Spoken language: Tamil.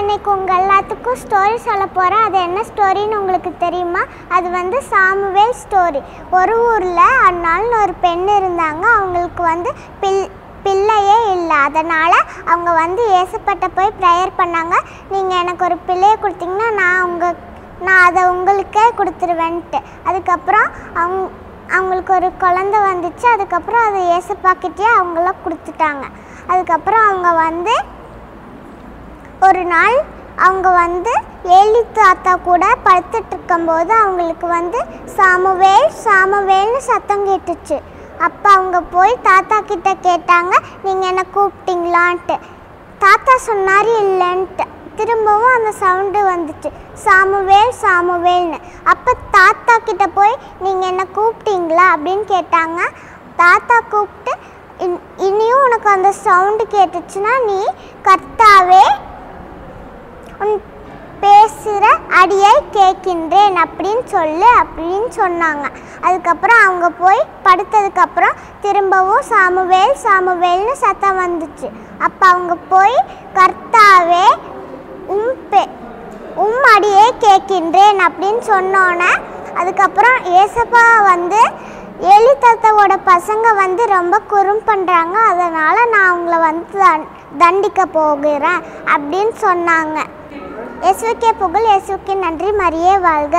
இன்னைக்கு உங்கள் எல்லாத்துக்கும் ஸ்டோரி சொல்ல போகிறேன். அது என்ன ஸ்டோரின்னு உங்களுக்கு தெரியுமா? அது வந்து சாமுவேல் ஸ்டோரி. ஒரு ஊரில் அந்நாள்னு ஒரு பெண் இருந்தாங்க. அவங்களுக்கு வந்து பிள்ளையே இல்லை. அதனால் அவங்க வந்து ஏசப்பட்ட போய் ப்ரேயர் பண்ணாங்க. நீங்கள் எனக்கு ஒரு பிள்ளையை கொடுத்தீங்கன்னா நான் அதை உங்களுக்கே கொடுத்துருவேன்ட்டு. அதுக்கப்புறம் அவங்களுக்கு ஒரு குழந்தை வந்துச்சு. அதுக்கப்புறம் அதை ஏசப்பாக்கிட்டே அவங்களாம் கொடுத்துட்டாங்க. அதுக்கப்புறம் அவங்க வந்து ஒரு நாள் அவங்க வந்து ஏலி தாத்தா கூட படுத்துட்டு இருக்கும்போது அவங்களுக்கு வந்து சாமுவேல் சாமுவேல்னு சத்தம் கேட்டுச்சு. அப்போ அவங்க போய் தாத்தா கிட்ட கேட்டாங்க, நீங்கள் என்ன கூப்பிட்டீங்களான்ட்டு. தாத்தா சொன்னார் இல்லைன்ட்டு. திரும்பவும் அந்த சவுண்டு வந்துச்சு, சாமுவேல் சாமுவேல்னு. அப்போ தாத்தா கிட்ட போய் நீங்கள் என்ன கூப்பிட்டீங்களா அப்படின்னு கேட்டாங்க. தாத்தா கூப்பிட்டு, இனியும் உனக்கு அந்த சவுண்டு கேட்டுச்சுன்னா நீ கர்த்தாவே உன் பேசுகிற அடியை கேட்கின்றேன் அப்படின்னு சொன்னாங்க. அதுக்கப்புறம் அவங்க போய் படுத்ததுக்கப்புறம் திரும்பவும் சாமுவேல் சாமுவேல்னு சத்தம் வந்துச்சு. அப்போ அவங்க போய் கர்த்தாவே உம் அடியை கேட்கின்றேன் அப்படின்னு சொன்னோன்னே அதுக்கப்புறம் ஏசப்பா வந்து ஏலி தாத்தாவோட பசங்க வந்து ரொம்ப குறும் பண்ணுறாங்க, அதனால் நான் அவங்கள வந்து தண்டிக்க போகிறேன் அப்படின்னு சொன்னாங்க. இயேசுவுக்கே புகழ், இயேசுவுக்கே நன்றி, மரியே வாழ்க.